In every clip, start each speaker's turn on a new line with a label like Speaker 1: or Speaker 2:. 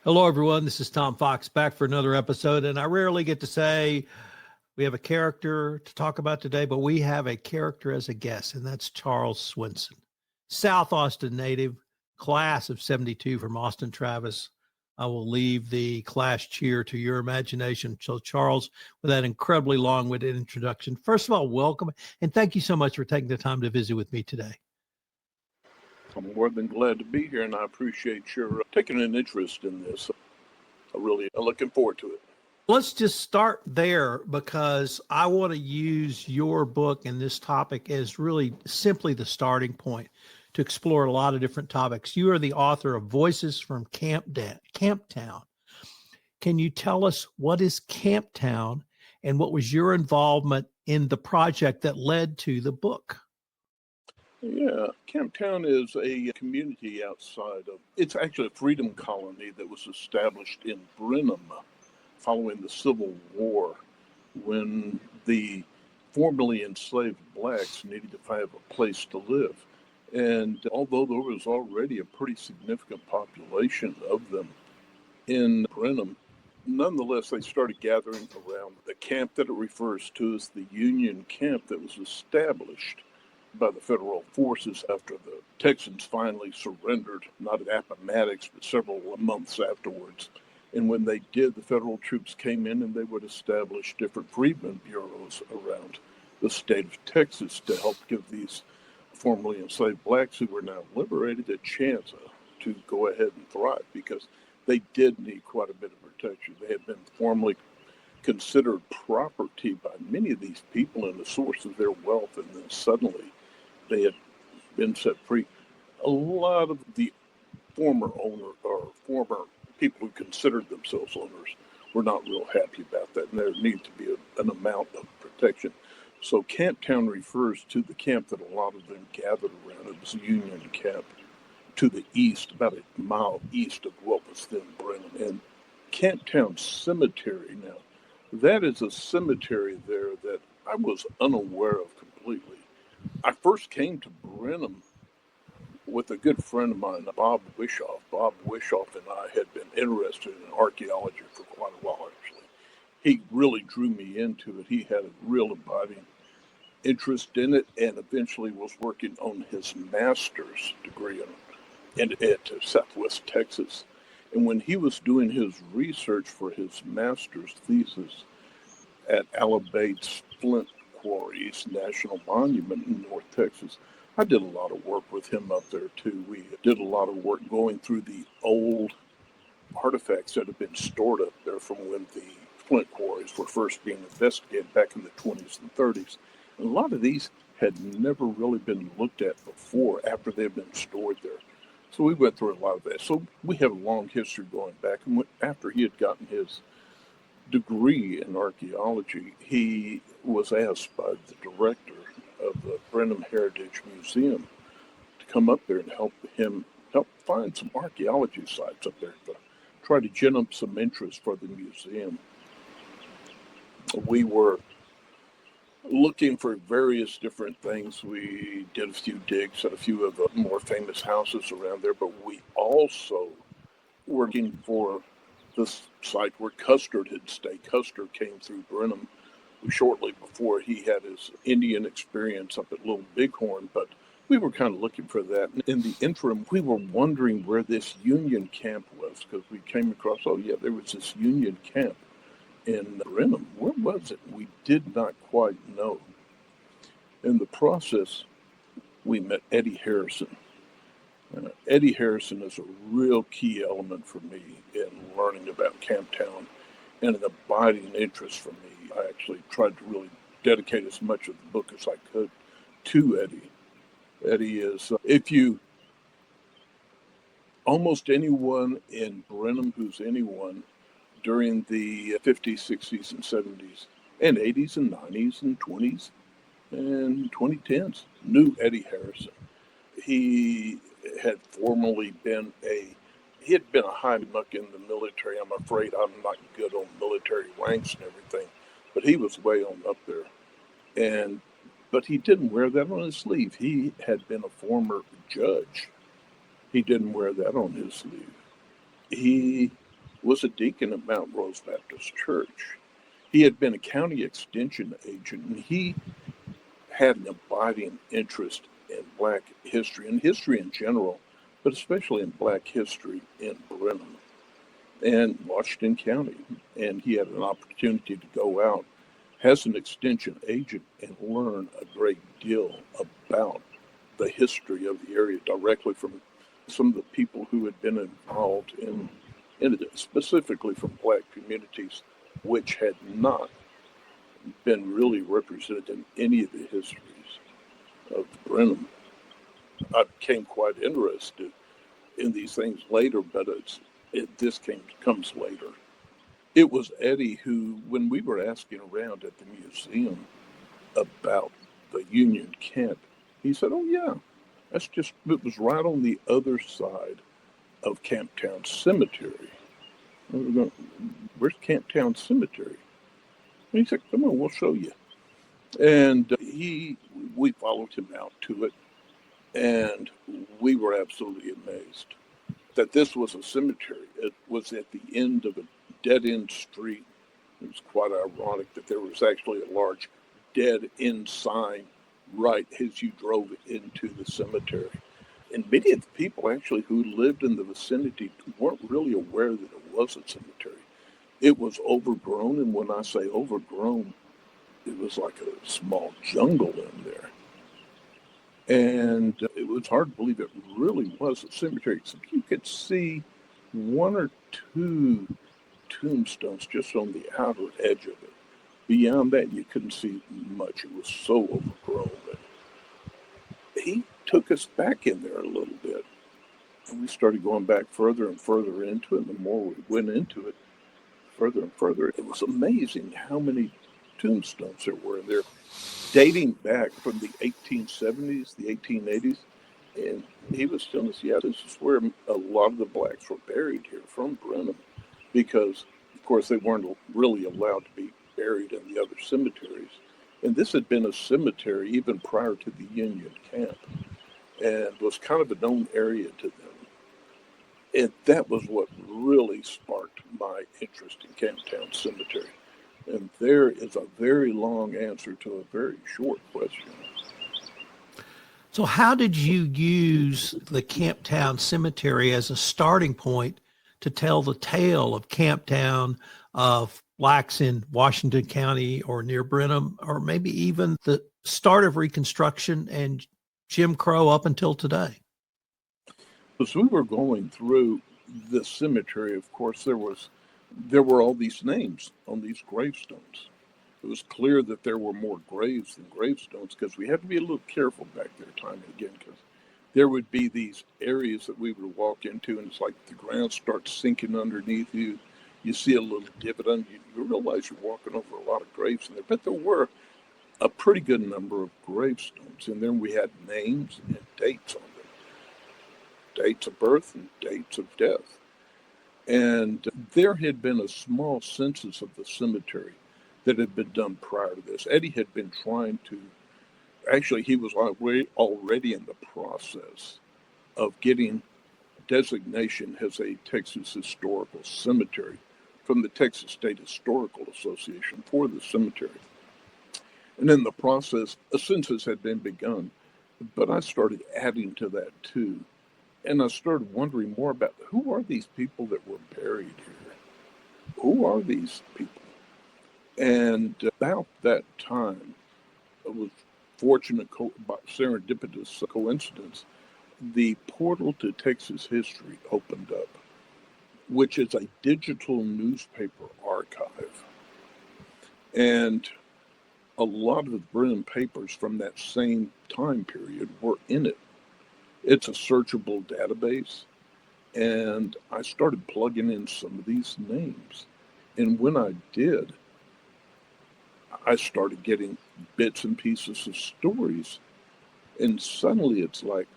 Speaker 1: Hello, everyone. This is Tom Fox back for another episode. And I rarely get to say we have a character to talk about today, but we have a character as a guest, and that's Charles Swenson, South Austin native, class of 72 from Austin Travis. I will leave the class cheer to your imagination. So, Charles, with that incredibly long-winded introduction, first of all, welcome. And thank you so much for taking the time to visit with me today.
Speaker 2: I'm more than glad to be here, and I appreciate your taking an interest in this. I'm really looking forward to it.
Speaker 1: Let's just start there because I want to use your book and this topic as really simply the starting point to explore a lot of different topics. You are the author of Voices from Camptown. Can you tell us what is Camptown and what was your involvement in the project that led to the book?
Speaker 2: Yeah, Camptown is a community it's actually a freedom colony that was established in Brenham following the Civil War when the formerly enslaved blacks needed to have a place to live. And although there was already a pretty significant population of them in Brenham, nonetheless, they started gathering around the camp that it refers to as the Union Camp that was established by the federal forces after the Texans finally surrendered, not at Appomattox, but several months afterwards. And when they did, the federal troops came in and they would establish different freedmen bureaus around the state of Texas to help give these formerly enslaved blacks who were now liberated a chance to go ahead and thrive, because they did need quite a bit of protection. They had been formerly considered property by many of these people and the source of their wealth, and then suddenly they had been set free. A lot of the former people who considered themselves owners were not real happy about that, and there needed to be an amount of protection. So Camptown refers to the camp that a lot of them gathered around. It was a Union camp to the east, about a mile east of what was then Brenham. And Camptown Cemetery, now, that is a cemetery there that I was unaware of completely. I first came to Brenham with a good friend of mine, Bob Wishoff. Bob Wishoff and I had been interested in archaeology for quite a while, actually. He really drew me into it. He had a real abiding interest in it, and eventually was working on his master's degree at Southwest Texas. And when he was doing his research for his master's thesis at Alabate's Flint Quarries National Monument in North Texas, I did a lot of work with him up there too. We did a lot of work going through the old artifacts that have been stored up there from when the Flint Quarries were first being investigated back in the 20s and 30s. And a lot of these had never really been looked at before after they've been stored there. So we went through a lot of that. So we have a long history going back. And after he had gotten his degree in archaeology, he was asked by the director of the Brenham Heritage Museum to come up there and help find some archaeology sites up there to try to gin up some interest for the museum. We were looking for various different things. We did a few digs at a few of the more famous houses around there, but we also working for this site where Custer had stayed. Custer came through Brenham shortly before he had his Indian experience up at Little Bighorn, but we were kind of looking for that. In the interim, we were wondering where this Union camp was, because we came across, there was this Union camp in Brenham. Where was it? We did not quite know. In the process, we met Eddie Harrison. Eddie Harrison is a real key element for me in learning about Camptown and an abiding interest for me. I actually tried to really dedicate as much of the book as I could to Eddie. Eddie is, almost anyone in Brenham who's anyone during the 50s, 60s, and 70s, and 80s, and 90s, and 20s, and 2010s knew Eddie Harrison. He had formerly been a high muck in the military. I'm afraid I'm not good on military ranks and everything, but he was way on up there. But he didn't wear that on his sleeve. He had been a former judge. He didn't wear that on his sleeve. He was a deacon at Mount Rose Baptist Church. He had been a county extension agent, and he had an abiding interest in Black history and history in general, but especially in Black history in Brenham and Washington County. And he had an opportunity to go out as an extension agent and learn a great deal about the history of the area directly from some of the people who had been involved in it, specifically from Black communities, which had not been really represented in any of the histories of Brenham. I became quite interested in these things later, but this comes later. It was Eddie who, when we were asking around at the museum about the Union camp, he said, "Oh yeah, it was right on the other side of Camptown Cemetery." And we're going, "Where's Camptown Cemetery?" And he said, "Come on, we'll show you." And we followed him out to it, and we were absolutely amazed that this was a cemetery. It was at the end of a dead-end street. It was quite ironic that there was actually a large dead-end sign right as you drove into the cemetery. And many of the people actually who lived in the vicinity weren't really aware that it was a cemetery. It was overgrown, and when I say overgrown, it was like a small jungle in there. And it was hard to believe it really was a cemetery, except you could see one or two tombstones just on the outer edge of it. Beyond that, you couldn't see much. It was so overgrown. But he took us back in there a little bit, and we started going back further and further into it. And the more we went into it, further and further, it was amazing how many tombstones there were in there, dating back from the 1870s, the 1880s. And he was telling us, yeah, this is where a lot of the Blacks were buried here from Brenham, because, of course, they weren't really allowed to be buried in the other cemeteries. And this had been a cemetery even prior to the Union camp, and was kind of a known area to them. And that was what really sparked my interest in Camptown Cemetery. And there is a very long answer to a very short question.
Speaker 1: So how did you use the Camptown Cemetery as a starting point to tell the tale of Camptown, of Blacks in Washington County or near Brenham, or maybe even the start of Reconstruction and Jim Crow up until today?
Speaker 2: As we were going through the cemetery, of course, there were all these names on these gravestones. It was clear that there were more graves than gravestones, because we had to be a little careful back there time and again, because there would be these areas that we would walk into, and it's like the ground starts sinking underneath you. You see a little divot under you. You realize you're walking over a lot of graves in there, but there were a pretty good number of gravestones. And then we had names and dates on them, dates of birth and dates of death. And there had been a small census of the cemetery that had been done prior to this. Eddie had been trying to, actually, he was already in the process of getting designation as a Texas Historical Cemetery from the Texas State Historical Association for the cemetery. And in the process, a census had been begun, but I started adding to that too. And I started wondering more about, who are these people that were buried here? Who are these people? And about that time, it was fortunate, serendipitous coincidence, the portal to Texas history opened up, which is a digital newspaper archive. And a lot of the Brenham papers from that same time period were in it. It's a searchable database, and I started plugging in some of these names. And when I did, I started getting bits and pieces of stories. And suddenly it's like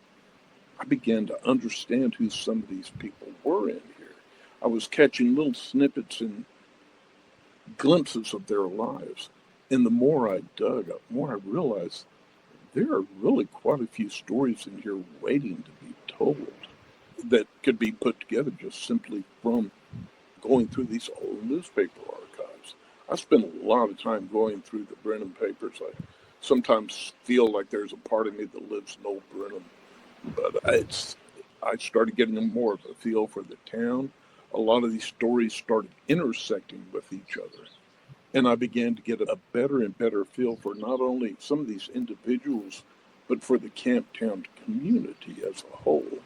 Speaker 2: I began to understand who some of these people were in here. I was catching little snippets and glimpses of their lives. And the more I dug, the more I realized there are really quite a few stories in here waiting to be told that could be put together just simply from going through these old newspaper archives. I spend a lot of time going through the Brenham papers. I sometimes feel like there's a part of me that lives in old Brenham, but I started getting more of a feel for the town. A lot of these stories started intersecting with each other. And I began to get a better and better feel for not only some of these individuals, but for the Camptown community as a whole.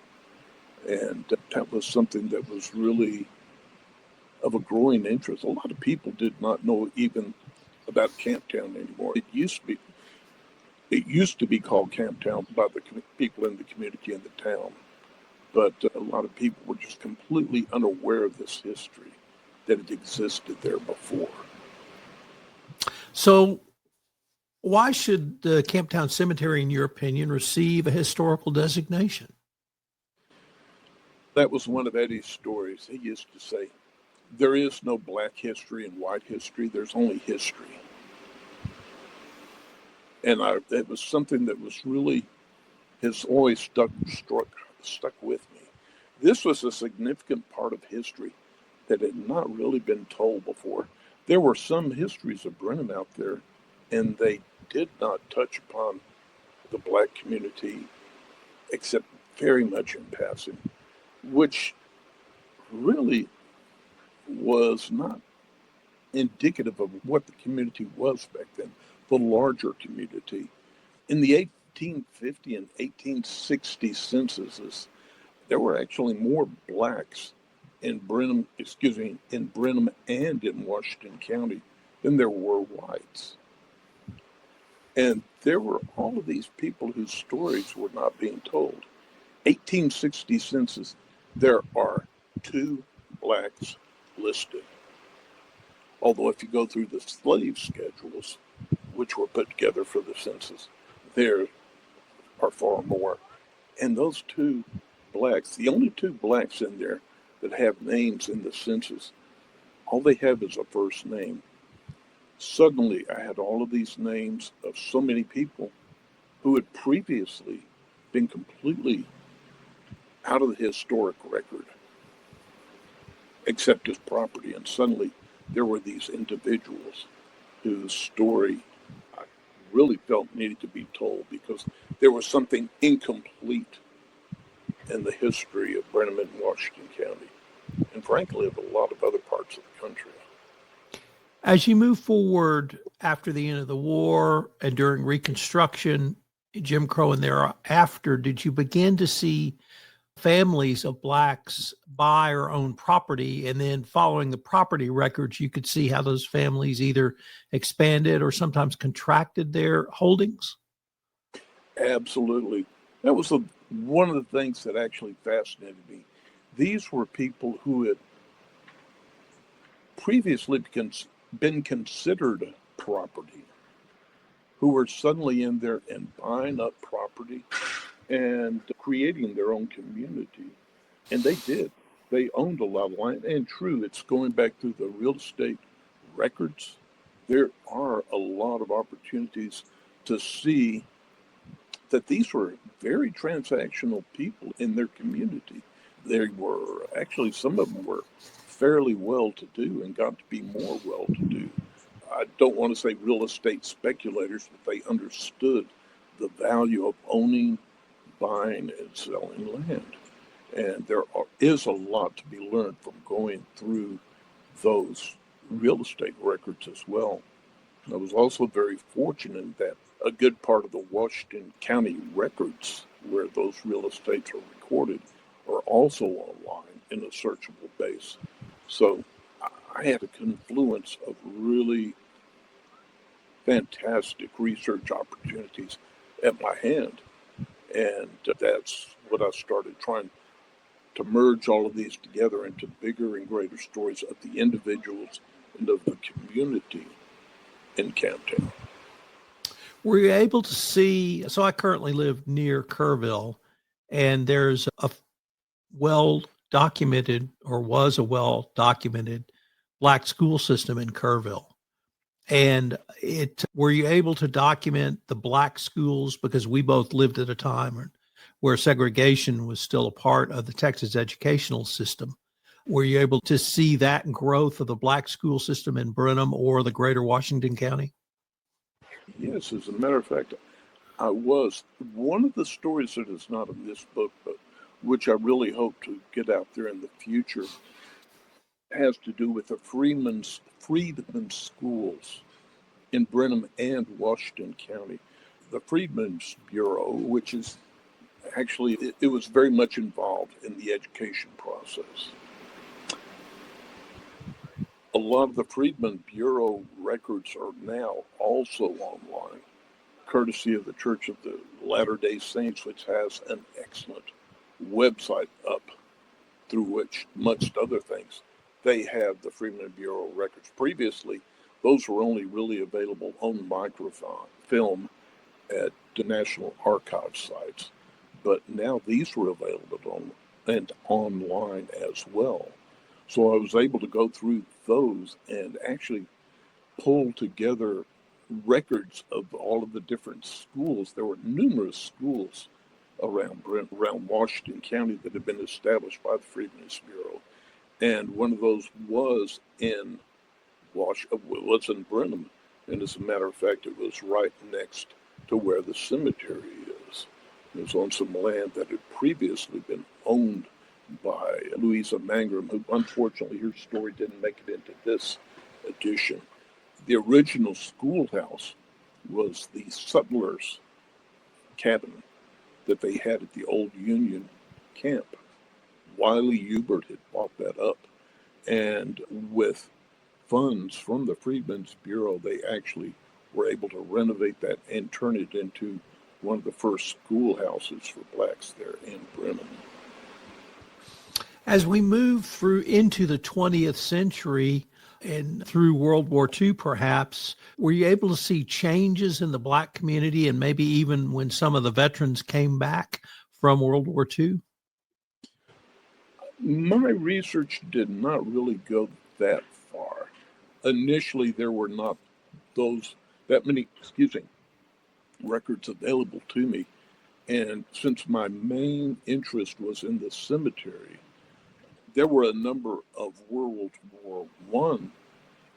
Speaker 2: And that was something that was really of a growing interest. A lot of people did not know even about Camptown anymore. It used to be called Camptown by the people in the community and the town. But a lot of people were just completely unaware of this history that had existed there before.
Speaker 1: So why should the Camptown Cemetery, in your opinion, receive a historical designation?
Speaker 2: That was one of Eddie's stories. He used to say, there is no black history and white history. There's only history. And it was something that was really, has always stuck with me. This was a significant part of history that had not really been told before. There were some histories of Brenham out there, and they did not touch upon the black community except very much in passing, which really was not indicative of what the community was back then, the larger community. In the 1850 and 1860 censuses, there were actually more blacks in Brenham and in Washington County than there were whites. And there were all of these people whose stories were not being told. 1860 census, there are 2 blacks listed. Although if you go through the slave schedules, which were put together for the census, there are far more. And those 2 blacks, the only 2 blacks in there that have names in the census, all they have is a first name. Suddenly, I had all of these names of so many people who had previously been completely out of the historic record, except as property. And suddenly, there were these individuals whose story I really felt needed to be told because there was something incomplete in the history of Brenham and Washington County, and frankly, of a lot of other parts of the country.
Speaker 1: As you move forward after the end of the war and during Reconstruction, Jim Crow and thereafter, did you begin to see families of blacks buy or own property? And then following the property records, you could see how those families either expanded or sometimes contracted their holdings?
Speaker 2: Absolutely. That was one of the things that actually fascinated me. These were people who had previously been considered property, who were suddenly in there and buying up property and creating their own community. And they did. They owned a lot of land. And true, it's going back through the real estate records. There are a lot of opportunities to see that these were very transactional people in their community. They were actually, some of them were fairly well-to-do and got to be more well-to-do. I don't want to say real estate speculators, but they understood the value of owning, buying, and selling land. And there is a lot to be learned from going through those real estate records as well. I was also very fortunate that a good part of the Washington County records where those real estates are recorded are also online in a searchable base. So I had a confluence of really fantastic research opportunities at my hand. And that's what I started trying to merge all of these together into bigger and greater stories of the individuals and of the community in Camptown.
Speaker 1: Were you able to see? So I currently live near Kerrville, and there's a well-documented, or was a well-documented, black school system in Kerrville. And were you able to document the black schools? Because we both lived at a time where segregation was still a part of the Texas educational system. Were you able to see that growth of the black school system in Brenham or the greater Washington County?
Speaker 2: Yes, as a matter of fact, I was. One of the stories that is not in this book, but which I really hope to get out there in the future, has to do with the freedmen schools in Brenham and Washington County. The Freedmen's Bureau, which is actually, it was very much involved in the education process. A lot of the Freedmen Bureau records are now also online, courtesy of the Church of the Latter-day Saints, which has an excellent website up through which, amongst other things, they have the Freedmen Bureau records. Previously, those were only really available on microfilm at the National Archive sites, but now these were available and online as well. So I was able to go through those and actually pull together records of all of the different schools. There were numerous schools around Washington County that had been established by the Freedmen's Bureau, and one of those was in Brenham, and as a matter of fact, it was right next to where the cemetery is. It was on some land that had previously been owned by Louisa Mangrum, who unfortunately her story didn't make it into this edition. The original schoolhouse was the sutler's cabin that they had at the old Union camp. Wiley Hubert had bought that up, and with funds from the Freedmen's Bureau, they actually were able to renovate that and turn it into one of the first schoolhouses for blacks there in Brenham.
Speaker 1: As we move through into the 20th century and through World War II, perhaps, were you able to see changes in the black community and maybe even when some of the veterans came back from World War II?
Speaker 2: My research did not really go that far. Initially, there were not that many, records available to me. And since my main interest was in the cemetery, there were a number of World War I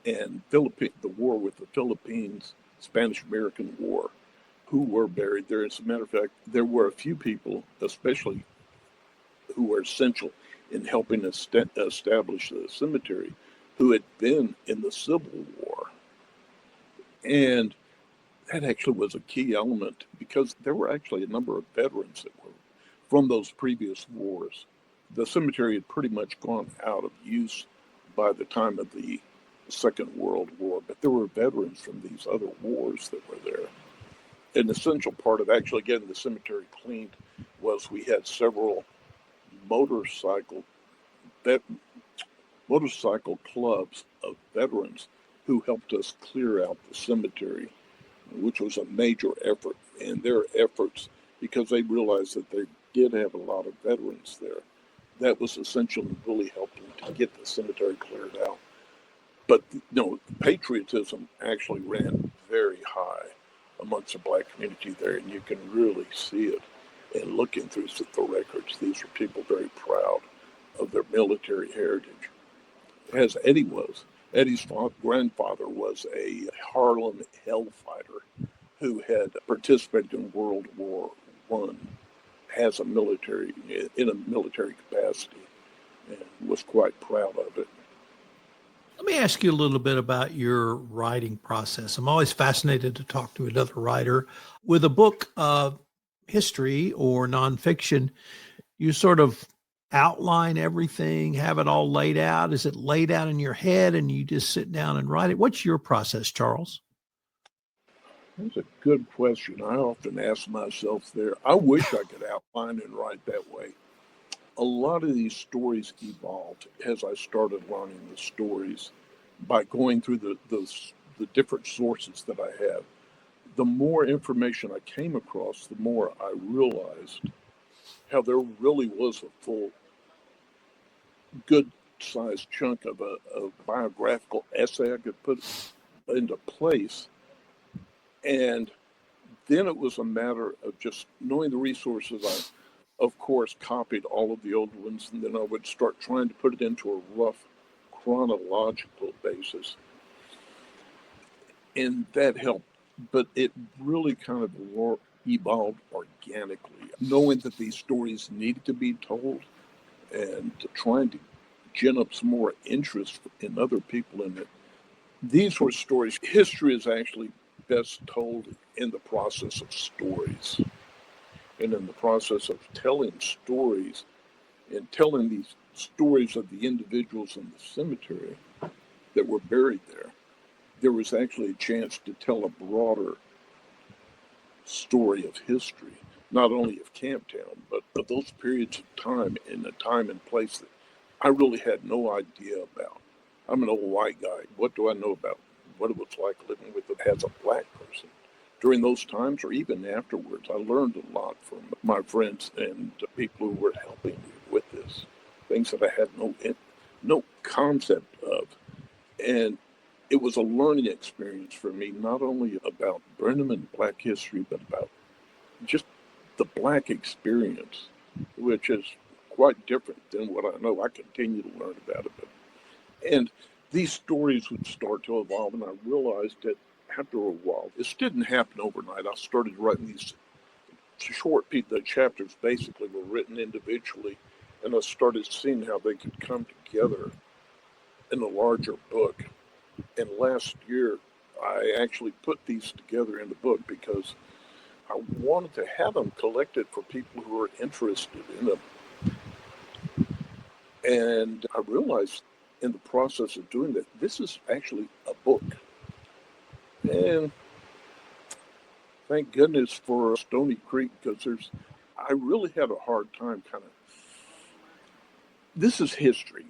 Speaker 2: and the war with the Philippines, Spanish-American War, who were buried there. As a matter of fact, there were a few people, especially who were essential in helping establish the cemetery, who had been in the Civil War. And that actually was a key element because there were actually a number of veterans that were from those previous wars. The cemetery had pretty much gone out of use by the time of the Second World War, but there were veterans from these other wars that were there. An essential part of actually getting the cemetery cleaned was we had several motorcycle clubs of veterans who helped us clear out the cemetery, which was a major effort. And their efforts, because they realized that they did have a lot of veterans there, that was essential and really helped them to get the cemetery cleared out. But patriotism actually ran very high amongst the black community there, and you can really see it. And looking through the records, these were people very proud of their military heritage, as Eddie was. Eddie's grandfather was a Harlem hellfighter who had participated in World War I in a military capacity, and was quite proud of it.
Speaker 1: Let me ask you a little bit about your writing process. I'm always fascinated to talk to another writer. With a book of history or nonfiction, you sort of outline everything, have it all laid out? Is it laid out in your head and you just sit down and write it? What's your process, Charles?
Speaker 2: That's a good question. I often ask myself there. I wish I could outline and write that way. A lot of these stories evolved as I started learning the stories by going through the different sources that I have. The more information I came across, the more I realized how there really was a full, good-sized chunk of a biographical essay I could put into place. And then it was a matter of just knowing the resources of course, copied all of the old ones, and then I would start trying to put it into a rough chronological basis. And that helped, but it really kind of evolved organically, knowing that these stories needed to be told and trying to gin up some more interest in other people in it. These were stories. History is actually best told in the process of stories. And in the process of telling stories and telling these stories of the individuals in the cemetery that were buried there, there was actually a chance to tell a broader story of history, not only of Camptown, but of those periods of time in a time and place that I really had no idea about. I'm an old white guy. What do I know about what it was like living with it as a black person? During those times or even afterwards, I learned a lot from my friends and people who were helping me with this, things that I had no concept of. And it was a learning experience for me, not only about Brenham and Black history, but about just the Black experience, which is quite different than what I know. I continue to learn about it. And these stories would start to evolve, and I realized that after a while, this didn't happen overnight. I started writing these short pieces. The chapters basically were written individually, and I started seeing how they could come together in a larger book. And last year, I actually put these together in the book because I wanted to have them collected for people who are interested in them. And I realized in the process of doing that, this is actually a book. And thank goodness for Stony Creek, because I really had a hard time this is history.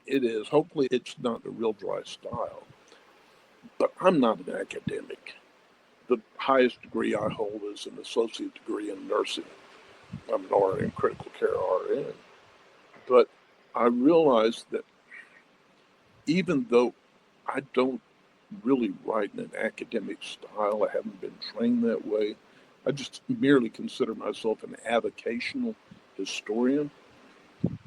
Speaker 2: It is. Hopefully it's not a real dry style. But I'm not an academic. The highest degree I hold is an associate degree in nursing. I'm an RN, critical care RN. But I realized that even though I don't really write in an academic style, I haven't been trained that way, I just merely consider myself an avocational historian.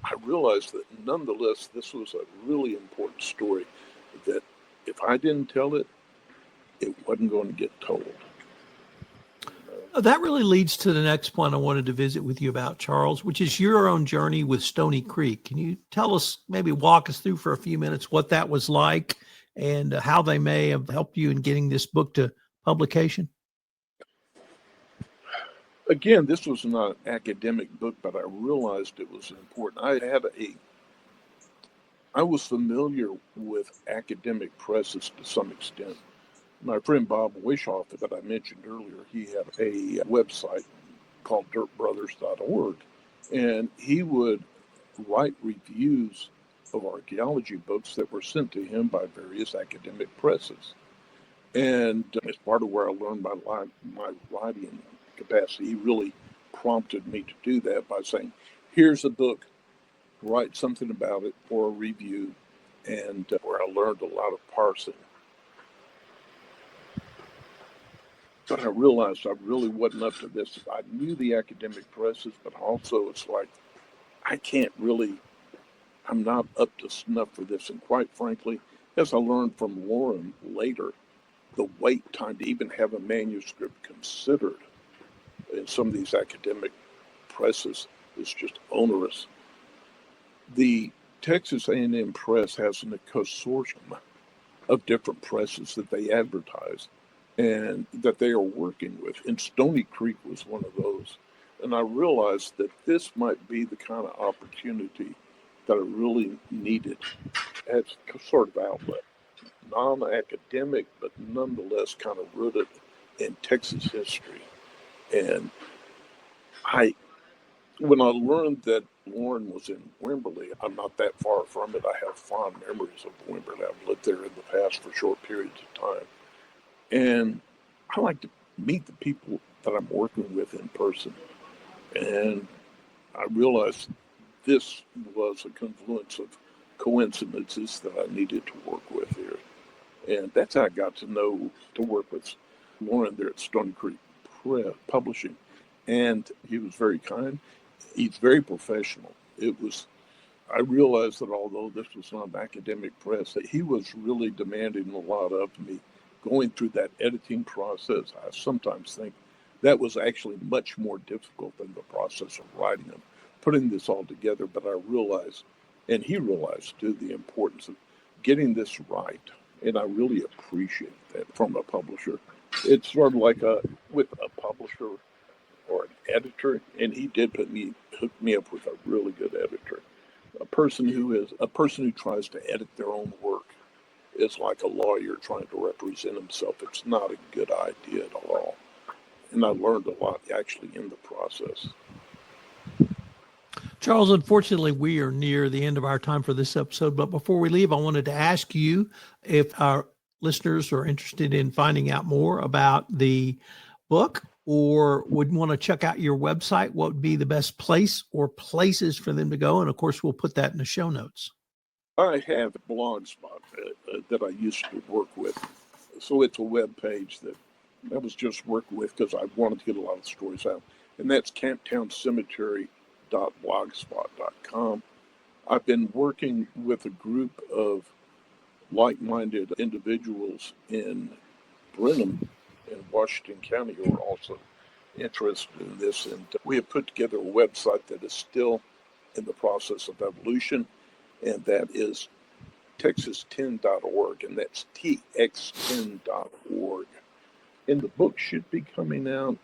Speaker 2: I realized that nonetheless, this was a really important story that if I didn't tell it, it wasn't going to get told.
Speaker 1: That really leads to the next point I wanted to visit with you about, Charles, which is your own journey with Stony Creek. Can you tell us, maybe walk us through for a few minutes what that was like and how they may have helped you in getting this book to publication?
Speaker 2: Again, this was not an academic book, but I realized it was important. I was familiar with academic presses to some extent. My friend Bob Wishoff that I mentioned earlier, he had a website called dirtbrothers.org, and he would write reviews of archaeology books that were sent to him by various academic presses. And as part of where I learned my writing capacity, he really prompted me to do that by saying, here's a book, write something about it for a review, and where I learned a lot of parsing. But I realized I really wasn't up to this. I knew the academic presses, but also it's like, I'm not up to snuff for this. And quite frankly, as I learned from Lauren later, the wait time to even have a manuscript considered in some of these academic presses is just onerous. The Texas A&M Press has a consortium of different presses that they advertise and that they are working with. And Stony Creek was one of those. And I realized that this might be the kind of opportunity that I really needed as sort of outlet. Non-academic, but nonetheless kind of rooted in Texas history. And when I learned that Lauren was in Wimberley, I'm not that far from it. I have fond memories of Wimberley. I've lived there in the past for short periods of time. And I like to meet the people that I'm working with in person. And I realized this was a confluence of coincidences that I needed to work with here. And that's how I got to work with Lauren there at Stony Creek Publishing. And he was very kind. he's very professional. I realized that although this was not academic press, that he was really demanding a lot of me going through that editing process. I sometimes think that was actually much more difficult than the process of writing them, putting this all together. But I realized, and he realized too, the importance of getting this right. And I really appreciate that from a publisher. It's sort of like with a publisher or an editor, and he did hook me up with a really good editor. A person who tries to edit their own work is like a lawyer trying to represent himself. It's not a good idea at all. And I learned a lot actually in the process.
Speaker 1: Charles, unfortunately, we are near the end of our time for this episode. But before we leave, I wanted to ask you if our listeners are interested in finding out more about the book or would want to check out your website, what would be the best place or places for them to go? And of course, we'll put that in the show notes.
Speaker 2: I have a blogspot that I used to work with. So it's a web page that I was just working with because I wanted to get a lot of stories out. And that's camptowncemetery.blogspot.com. I've been working with a group of like-minded individuals in Brenham in Washington County who are also interested in this. And we have put together a website that is still in the process of evolution, and that is texas10.org, and that's tx10.org. And the book should be coming out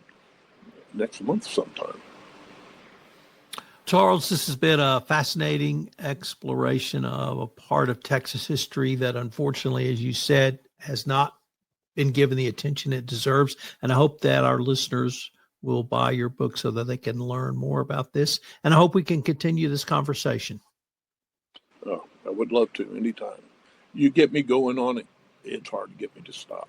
Speaker 2: next month sometime.
Speaker 1: Charles, this has been a fascinating exploration of a part of Texas history that unfortunately, as you said, has not been given the attention it deserves. And I hope that our listeners will buy your book so that they can learn more about this. And I hope we can continue this conversation.
Speaker 2: Oh, I would love to anytime. You get me going on it, it's hard to get me to stop.